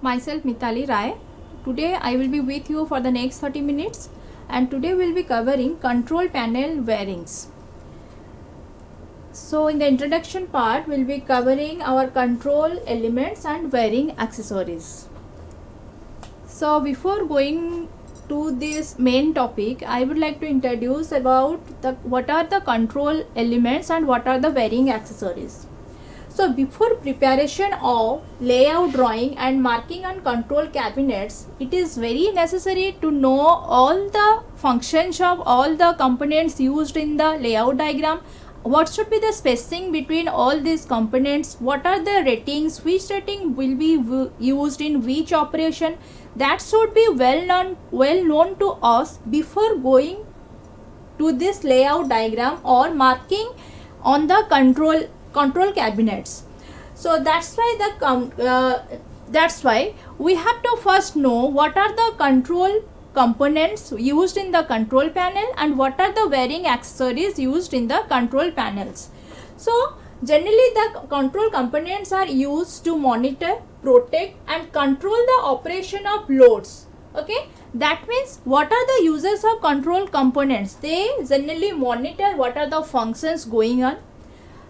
Myself Mitali Rai. Today I will be with you for the next 30 minutes and today we will be covering control panel bearings. So in the introduction part we will be covering our control elements and bearing accessories. So before going to this main topic, I would like to introduce about what are the control elements and what are the bearing accessories. So before preparation of layout drawing and marking on control cabinets, it is very necessary to know all the functions of all the components used in the layout diagram. What should be the spacing between all these components? What are the ratings? Which rating will be used in which operation? That should be well known to us before going to this layout diagram or marking on the control cabinets. So that's why we have to first know what are the control components used in the control panel and what are the bearing accessories used in the control panels. So generally the control components are used to monitor, protect and control the operation of loads. Okay, that means what are the uses of control components? They generally monitor what are the functions going on,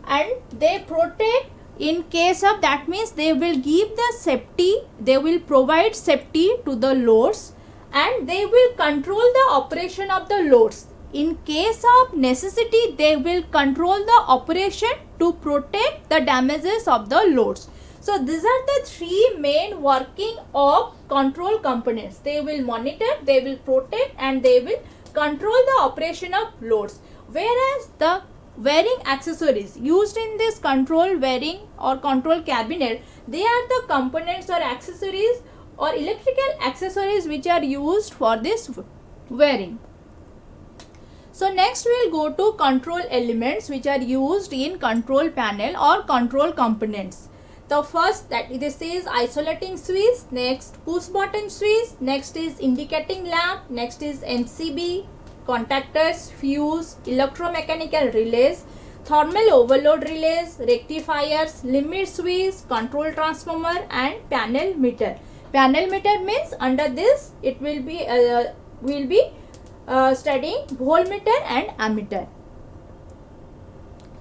and they protect in case of, that means they will give the safety, they will provide safety to the loads, and they will control the operation of the loads. In case of necessity, they will control the operation to protect the damages of the loads. So these are the three main working of control components. They will monitor, they will protect and they will control the operation of loads. Whereas the bearing accessories used in this control bearing or control cabinet, they are the components or accessories or electrical accessories which are used for this bearing. So next we will go to control elements which are used in control panel or control components. The first, that this is isolating switch, next push button switch, next is indicating lamp, next is MCB, contactors, fuse, electromechanical relays, thermal overload relays, rectifiers, limit switch, control transformer and panel meter. Panel meter means under this it will be studying voltmeter and ammeter.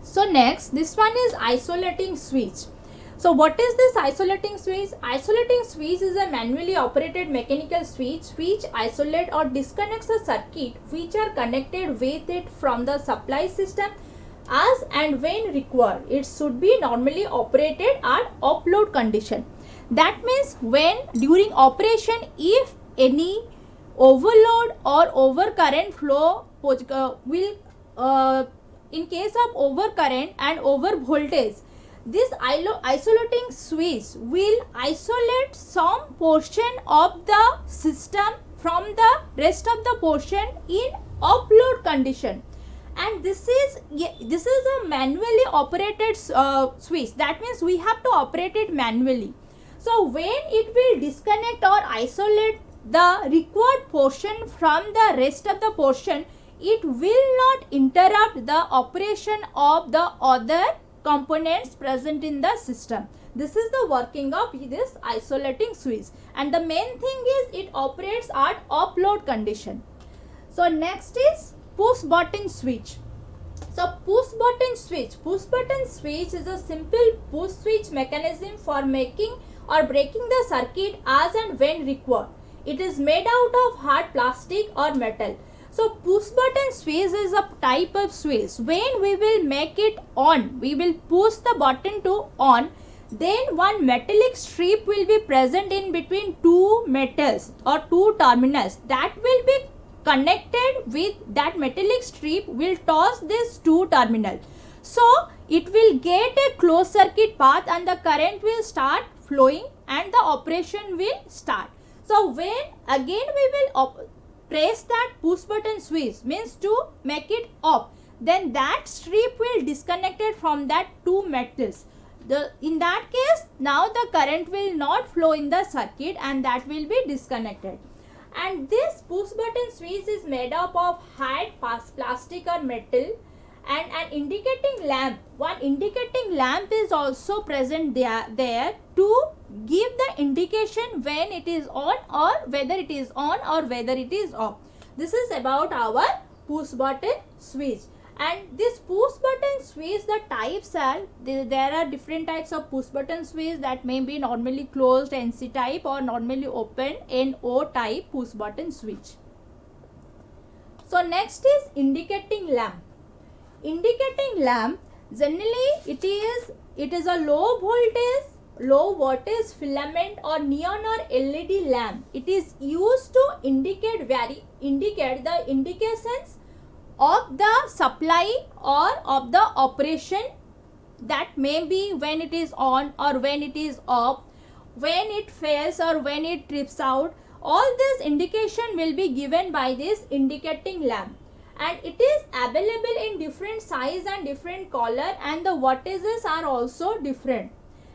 So next, this one is isolating switch. So what is this isolating switch? Isolating switch is a manually operated mechanical switch which isolate or disconnects a circuit which are connected with it from the supply system as and when required. It should be normally operated at off-load condition. That means when during operation, if any overload or overcurrent flow will in case of overcurrent and over voltage, this isolating switch will isolate some portion of the system from the rest of the portion in off-load condition, and this is a manually operated switch. That means we have to operate it manually. So when it will disconnect or isolate the required portion from the rest of the portion, it will not interrupt the operation of the other components present in the system. This is the working of this isolating switch, and the main thing is it operates at off-load condition. So next is push button switch. So push button switch is a simple push switch mechanism for making or breaking the circuit as and when required. It is made out of hard plastic or metal. So push button switch is a type of switch. When we will make it on, we will push the button to on, then one metallic strip will be present in between two metals or two terminals that will be connected with that metallic strip will toss this two terminal. So it will get a closed circuit path and the current will start flowing and the operation will start. So when again we will press that push button switch, means to make it off, then that strip will disconnected from that two metals. In that case, now the current will not flow in the circuit and that will be disconnected. And this push button switch is made up of hard plastic or metal and an indicating lamp. One indicating lamp is also present there to give the indication when it is on or whether it is on or whether it is off. This is about our push button switch. And this push button switch, the types are, there are different types of push button switch that may be normally closed NC type or normally open NO type push button switch. So next is indicating lamp. Indicating lamp, generally it is a low voltage filament or neon or LED lamp. It is used to indicate the indications of the supply or of the operation, that may be when it is on or when it is off, when it fails or when it trips out. All this indication will be given by this indicating lamp, and it is available in different size and different color, and the wattages are also different.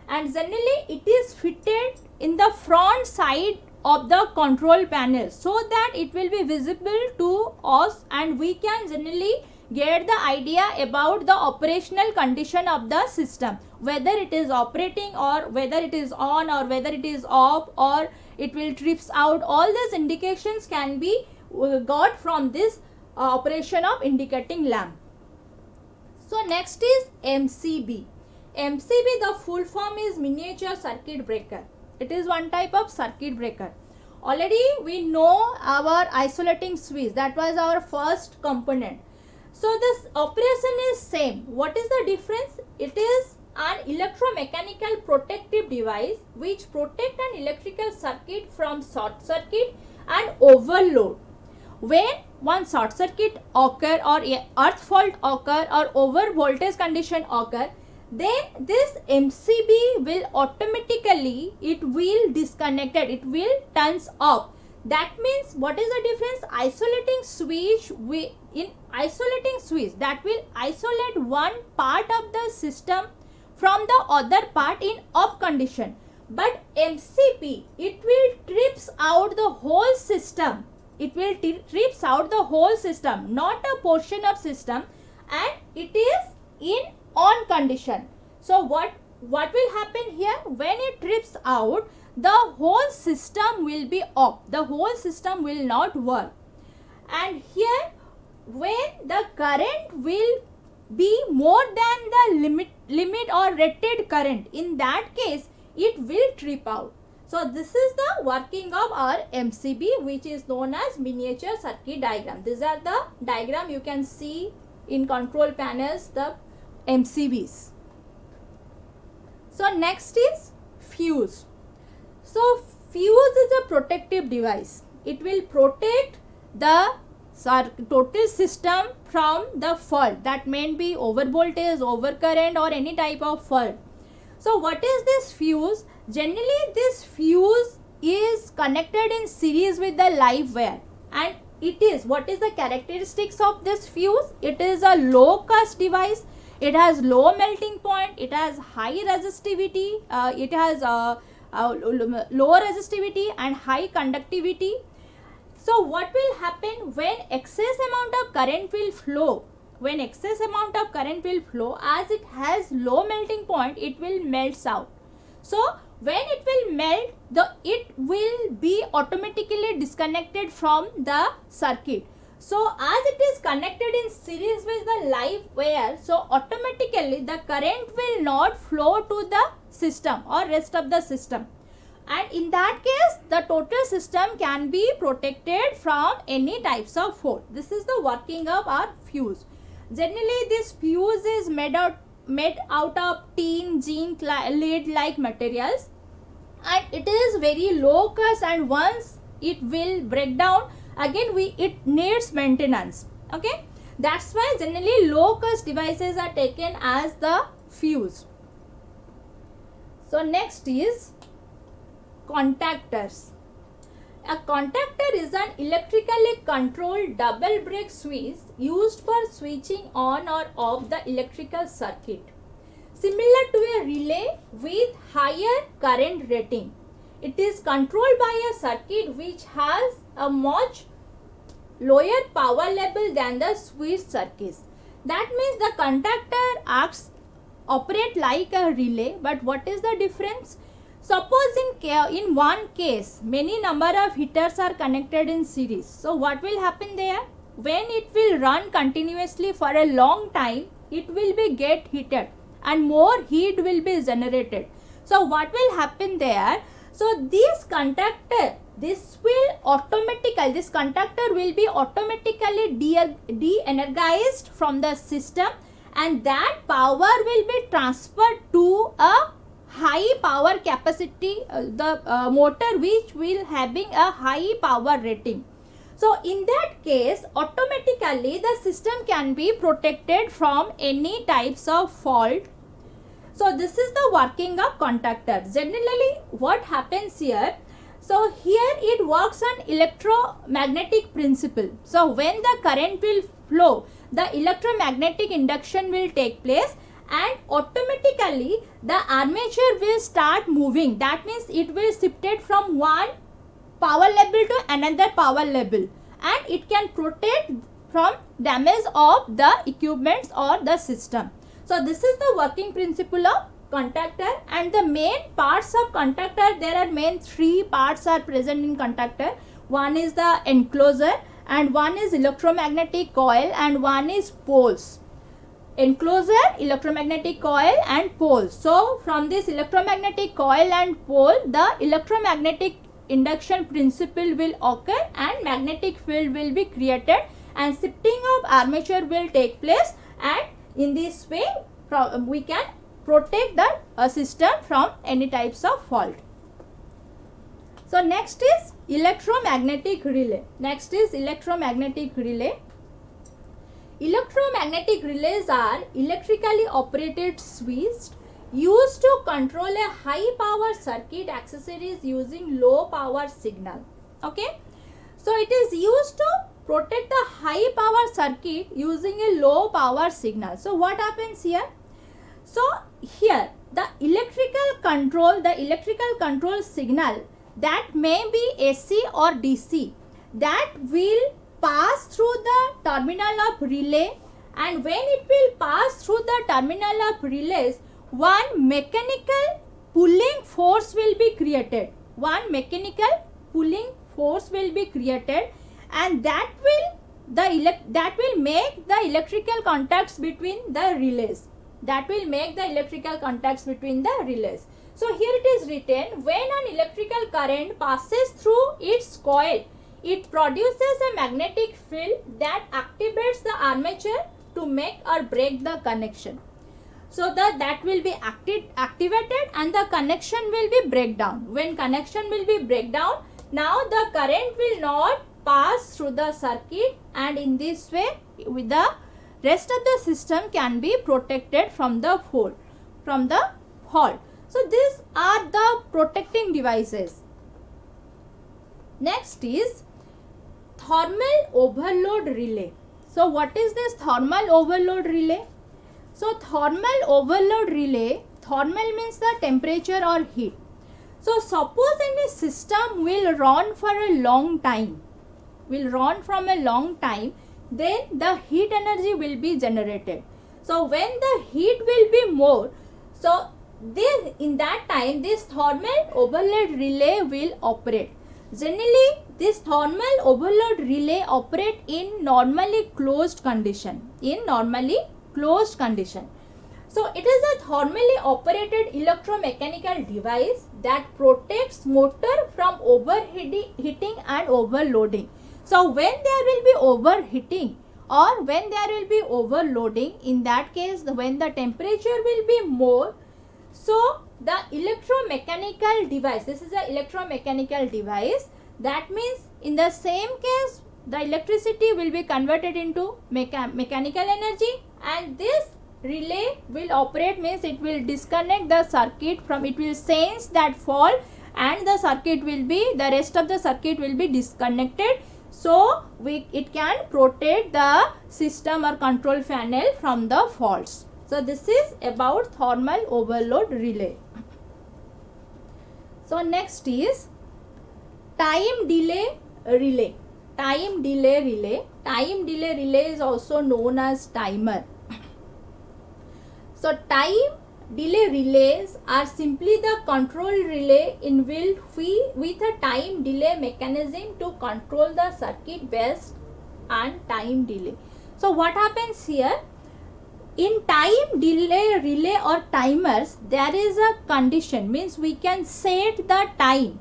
And generally it is fitted in the front side of the control panel so that it will be visible to us, and we can generally get the idea about the operational condition of the system, whether it is operating or whether it is on or whether it is off or it will trips out. All these indications can be got from this operation of indicating lamp. So next is MCB. MCB, the full form is miniature circuit breaker. It is one type of circuit breaker. Already we know our isolating switch, that was our first component. So this operation is same. What is the difference? It is an electromechanical protective device which protect an electrical circuit from short circuit and overload. When one short circuit occur or earth fault occur or over voltage condition occur, then this MCB will automatically, it will disconnected, it will turns off. That means what is the difference? Isolating switch, in isolating switch, that will isolate one part of the system from the other part in off condition. But MCB, it will trips out the whole system. It will trips out the whole system, not a portion of system, and it is in on condition. So what will happen here? When it trips out, the whole system will be off. The whole system will not work. And here, when the current will be more than the limit or rated current, in that case it will trip out. So this is the working of our MCB, which is known as miniature circuit diagram. These are the diagram you can see in control panels, the MCBs. So next is fuse. So fuse is a protective device. It will protect the total system from the fault, that may be over voltage, over current or any type of fault. So what is this fuse? Generally this fuse is connected in series with the live wire, and it is, what is the characteristics of this fuse? It is a low cost device. It has low melting point. It has high resistivity. It has low resistivity and high conductivity. So what will happen when excess amount of current will flow? When excess amount of current will flow, as it has low melting point, it will melt out. So when it will melt, it will be automatically disconnected from the circuit. So as it is connected in series with the live wire, so automatically the current will not flow to the system or rest of the system. And in that case, the total system can be protected from any types of fault. This is the working of our fuse. Generally, this fuse is made out of tin, zinc, lead like materials, and it is very low cost, and once it will break down, again it needs maintenance. Okay, that's why generally low cost devices are taken as the fuse. So next is contactors. A contactor is an electrically controlled double break switch used for switching on or off the electrical circuit, similar to a relay with higher current rating. It is controlled by a circuit which has a much lower power level than the switch circuits. That means the contactor acts operate like a relay, but what is the difference? Suppose in one case many number of heaters are connected in series. So what will happen there? When it will run continuously for a long time, it will be get heated and more heat will be generated. So what will happen there? So this conductor, this conductor will be automatically de-energized from the system, and that power will be transferred to a high power capacity, the motor which will having a high power rating. So in that case, automatically the system can be protected from any types of fault. So this is the working of contactor. Generally what happens here, so here it works on electromagnetic principle. So when the current will flow, the electromagnetic induction will take place and automatically the armature will start moving. That means it will shifted from one power level to another power level, and it can protect from damage of the equipments or the system. So this is the working principle of contactor, and the main parts of contactor, there are main three parts are present in contactor. One is the enclosure, and one is electromagnetic coil, and one is poles. Enclosure, electromagnetic coil and poles. So from this electromagnetic coil and pole, the electromagnetic induction principle will occur and magnetic field will be created and shifting of armature will take place, and in this way we can protect the system from any types of fault. So next is electromagnetic relay. Next is electromagnetic relay. Electromagnetic relays are electrically operated switches used to control a high power circuit accessories using low power signal. Okay, so it is used to protect the high power circuit using a low power signal. So what happens here? So here the electrical control signal that may be AC or DC, that will pass through the terminal of relay, and when it will pass through the terminal of relays, one mechanical pulling force will be created. One mechanical pulling force will be created, and that will make the electrical contacts between the relays. That will make the electrical contacts between the relays. So here it is written, when an electrical current passes through its coil, it produces a magnetic field that activates the armature to make or break the connection. So that will be activated and the connection will be breakdown. When connection will be breakdown, now the current will not pass through the circuit, and in this way with the rest of the system can be protected from the fault. So these are the protecting devices. Next is thermal overload relay. So what is this thermal overload relay? So thermal overload relay, thermal means the temperature or heat. So suppose any system will run for a long time, then the heat energy will be generated. So when the heat will be more, so in that time this thermal overload relay will operate. Generally this thermal overload relay operate in normally closed condition. So it is a thermally operated electromechanical device that protects motor from overheating and overloading. So when there will be overheating or when there will be overloading, in that case when the temperature will be more, so the electromechanical device, this is an electromechanical device, that means in the same case the electricity will be converted into mechanical energy, and this relay will operate, means it will disconnect the circuit from, it will sense that fault, and the rest of the circuit will be disconnected. So it can protect the system or control panel from the faults. So this is about thermal overload relay. So next is time delay relay. Time delay relay is also known as timer. So time delay relays are simply the control relay inbuilt with a time delay mechanism to control the circuit based on time delay. So what happens here? In time delay relay or timers, there is a condition, means we can set the time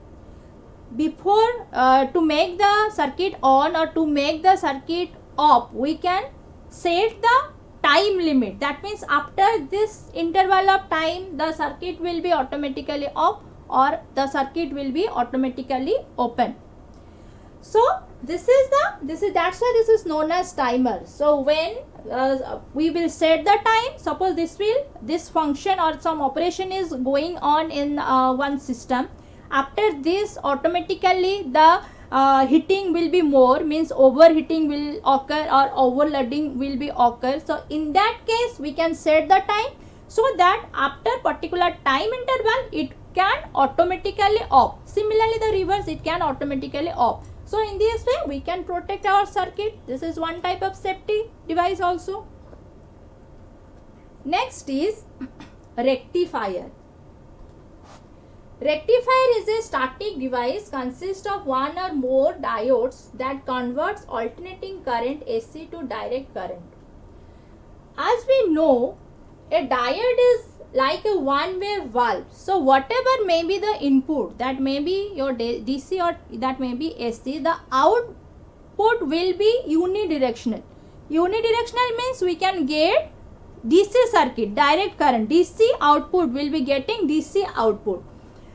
before to make the circuit on or to make the circuit off. We can set the time limit. That means after this interval of time, the circuit will be automatically off or the circuit will be automatically open. So that's why this is known as timer. So when we will set the time, suppose this function or some operation is going on in one system. After this, automatically the heating will be more, means overheating will occur or overloading will be occur. So in that case, we can set the time so that after particular time interval, it can automatically off. Similarly, the reverse, it can automatically off. So in this way, we can protect our circuit. This is one type of safety device also. Next is rectifier. Rectifier is a static device consists of one or more diodes that converts alternating current AC to direct current. As we know, a diode is like a one-way valve. So whatever may be the input, that may be your DC or that may be AC, the output will be unidirectional. Unidirectional means we can get DC circuit, direct current. DC output will be getting DC output.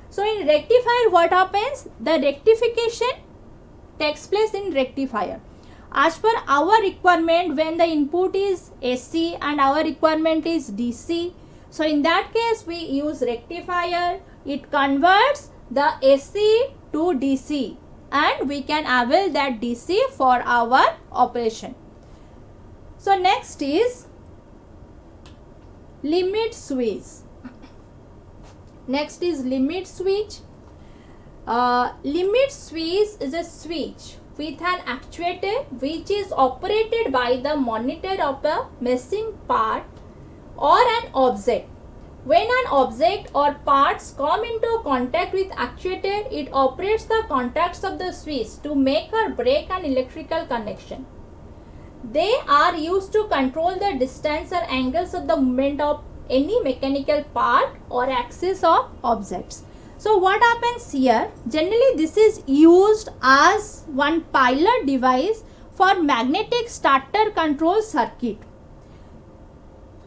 So in rectifier, what happens? The rectification takes place in rectifier. As per our requirement, when the input is AC and our requirement is DC, so in that case we use rectifier. It converts the AC to DC and we can avail that DC for our operation. So next is limit switch. Next is limit switch. Limit switch is a switch with an actuator which is operated by the monitor of a machine part or an object. When an object or parts come into contact with actuator, it operates the contacts of the switch to make or break an electrical connection. They are used to control the distance or angles of the movement of any mechanical part or axis of objects. So what happens here? Generally this is used as one pilot device for magnetic starter control circuit.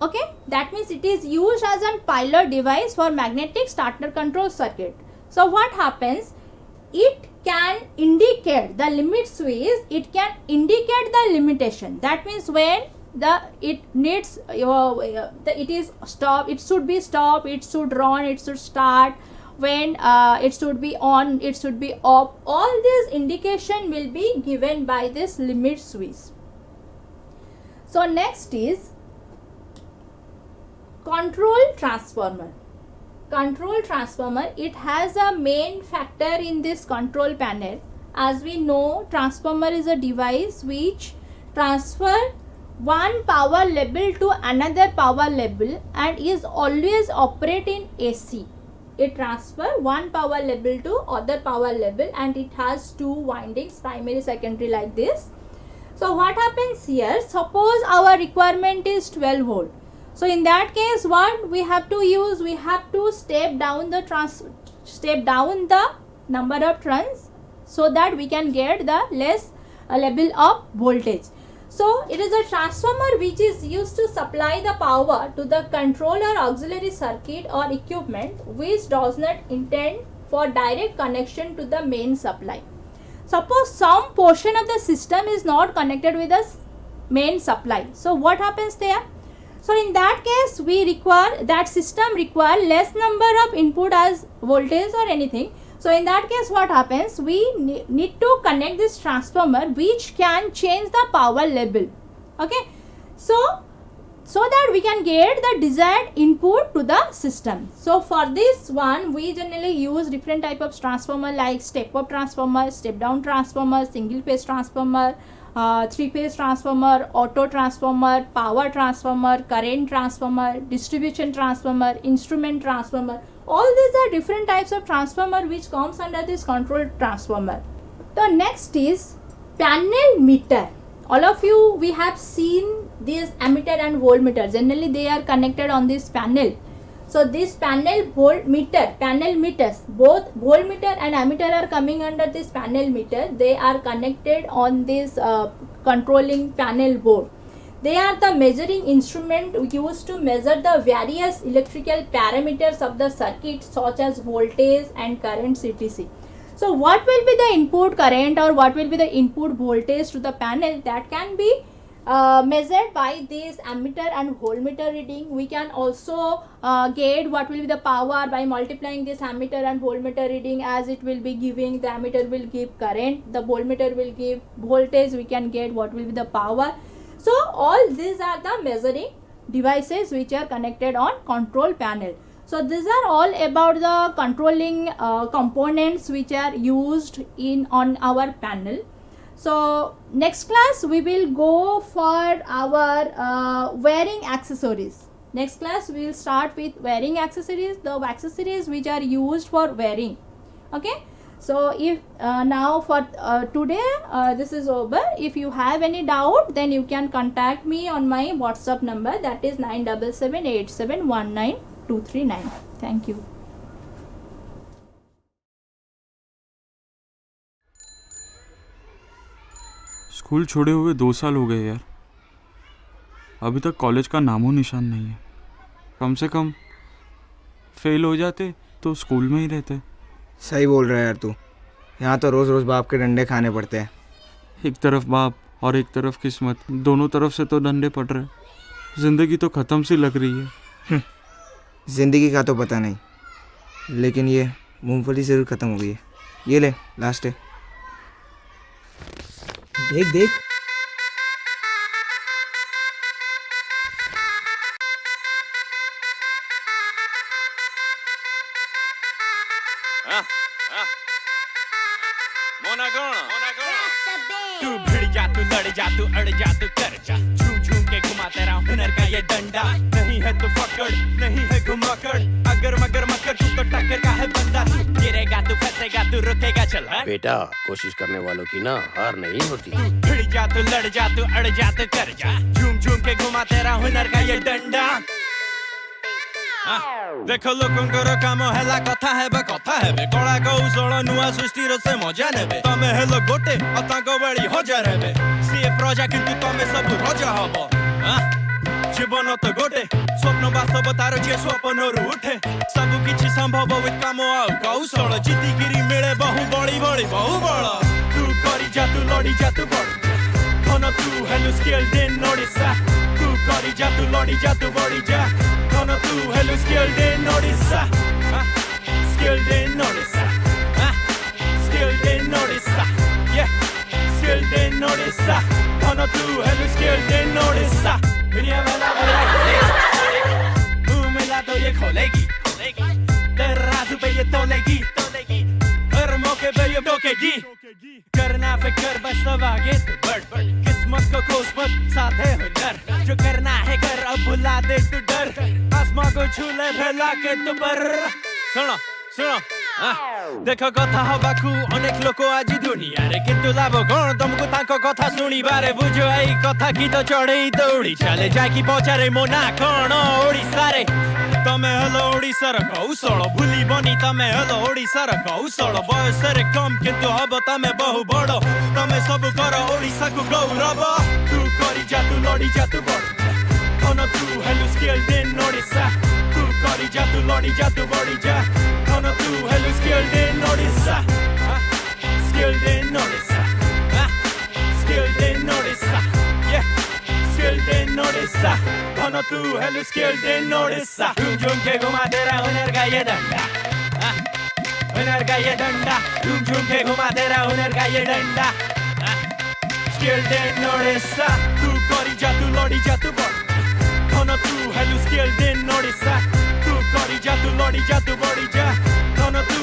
Okay, that means it is used as a pilot device for magnetic starter control circuit. So what happens? It can indicate the limit switch, it can indicate the limitation. That means when it needs it is stop, it should be stop, it should run, it should start, when it should be on, it should be off. All these indication will be given by this limit switch. So next is control transformer. Control transformer, it has a main factor in this control panel. As we know, transformer is a device which transfer one power level to another power level and is always operate in AC. It transfer one power level to other power level and it has two windings, primary, secondary, like this. So what happens here? Suppose our requirement is 12 volt. So in that case, what we have to use? We have to step down the number of turns so that we can get the less level of voltage. So it is a transformer which is used to supply the power to the controller, auxiliary circuit or equipment which does not intend for direct connection to the main supply. Suppose some portion of the system is not connected with the main supply. So what happens there? So in that case, we require, that system require less number of input as voltage or anything. So in that case, what happens? We need to connect this transformer which can change the power level. Okay. So that we can get the desired input to the system. So for this one, we generally use different type of transformer like step up transformer, step down transformer, single phase transformer, three phase transformer, auto transformer, power transformer, current transformer, distribution transformer, instrument transformer. All these are different types of transformer which comes under this control transformer. The next is panel meter. All of you, we have seen this ammeter and voltmeter. Generally they are connected on this panel. So this panel voltmeter, panel meters, both voltmeter and ammeter are coming under this panel meter. They are connected on this controlling panel board. They are the measuring instrument used to measure the various electrical parameters of the circuit such as voltage and current etc. So what will be the input current or what will be the input voltage to the panel, that can be measured by this ammeter and voltmeter reading. We can also get what will be the power by multiplying this ammeter and voltmeter reading, as it will be giving, the ammeter will give current, the voltmeter will give voltage, we can get what will be the power. So all these are the measuring devices which are connected on control panel. So these are all about the controlling components which are used on our panel. So next class we will go for our wiring accessories. Next class we will start with wiring accessories, the accessories which are used for wiring. Okay. So if now for today this is over. If you have any doubt, then you can contact me on my WhatsApp number, that is 9778719239. Thank you. School छोड़े हुए 2 साल हो गए यार, अभी तक college का नामो निशान नहीं है। कम से कम फेल हो जाते तो स्कूल में ही रहते। सही बोल रहा है यार तू, यहाँ तो रोज़ रोज़ बाप के डंडे खाने पड़ते हैं। एक तरफ बाप और एक तरफ किस्मत, दोनों तरफ से तो डंडे पड़ रहे। ज़िंदगी तो ख़त्म सी लग रही है। ज़िंदगी का तो पता नहीं, लेकिन ये मूंगफली ज़रूर ख़त्म हो गई है। ये ले, लास्ट है। देख देख, तू भिड़ जा, तू लड़ जा, तू अड़ जा, तू कर जा, झूम झूम के घुमा तेरा हुनर का ये डंडा। नहीं है तो पकड़, नहीं है घुमाकड़, अगर मगर मकर तू तो टक्कर का है बंदा। तू गिरेगा, तू फंसेगा, तू रुकेगा, चल बेटा, कोशिश करने वालों की ना हार नहीं होती। तू भिड़ जा, तू लड़ जा, तू अड़ जा, तू कर जा, झूम झूम के घुमा तेरा हुनर का ये डंडा। देखो लोकंकर काम हेला कथा हेबे कला कौशल नुआ सृष्टिर से मजा नेबे। तमे हेलो गोटे अतांक बड़ी हजार हेबे, सीए प्रजा किंतु तमे सब रजा हबो। जीवन तो गोटे स्वप्न बास्तवतार जे स्वप्नरु उठे, सब किछि संभव विथ काम आ कौशल। जीतिगिरी मिले बहु बड़ी बड़ी बहु बड़, तू करी जा, तू लड़ी जा, तू बड़ धन, तू हेलो स्किल देन ओडिसा। तू करी जा, तू लड़ी जा, तू बड़ी जा धन, तू hello skilled in Odisha. Skilled in Odisha, skilled in Odisha, yeah skilled in Odisha धन, तू हेलो स्किल देन ओडिसा। दुनिया वाला तू मिला तो ये खोलेगी, तराजू पे ये तोलेगी, हर मौके पे ये टोकेगी। करना फिकर बस सब आगे तो बढ़, किस्मत को कोसमत साथ है हुनर। जो करना है कर, अब भुला दे तू डर, आसमां को छू ले फैला के तू पर। सुनो सुनो देखो कथा हबाकू अनेक लोक आज दुनिया रे, किंतु लाभ कौन तुमको ताको कथा सुनी बारे। बुझो एई कथा की तो चढ़े दौड़ी चले जाकी पचारे मोना कौन ओडिसा रे। तमे हेलो ओडिसार कौशल भूली बनी, तमे हेलो ओडिसार कौशल। बयस रे कम किंतु हब तमे बहु बड़, तमे सब कर ओडिसा को गौरव। तू करी जा, तू लड़ी जा, तू बड़ धन, तू हेलो स्किल देन ओडिसा। तू करी जा, तू लड़ी जा, तू बड़ी जा धन, तू hello skilled in Odisha. Skilled in Odisha, skilled in Odisha, yeah skilled in Odisha धन, तू हेलो स्किल देन ओडिसा। झूम झूम के घुमा तेरा हुनर का ये डंडा, हुनर का ये डंडा। झूम झूम के घुमा तेरा हुनर का ये डंडा, स्किल देन ओडिसा। तू करी जा, तू लड़ी जा, तू बड़ धन, तू हेलो स्किल देन ओडिसा। तू करी जा, तू लड़ी जा, तू बड़ी जा धन, तू